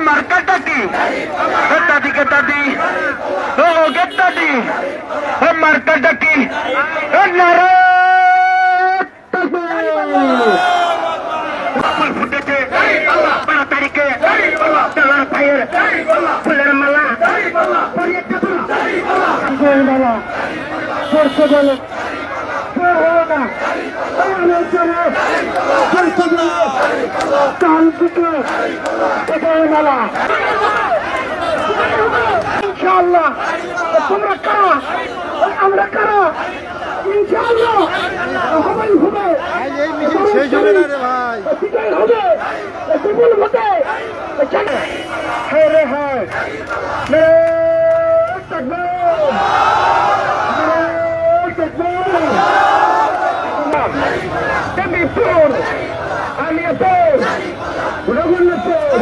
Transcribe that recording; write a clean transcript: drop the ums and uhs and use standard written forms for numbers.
মার্কাটা কি দাদি ও গেটাদি মার্কাটা কি ফুল ফুটেছে 12 তারিখে তার ভাইয়ের ফুলের মালা ইনশাআল্লাহ তোমরা কারা আমরা কারা ইনশাআল্লাহ হবেই হবে শেষ হবে না রে ভাই হবে বিপুল ভোটে হ্যাঁ রে হ্যাঁ Aliator, Raghunathpur,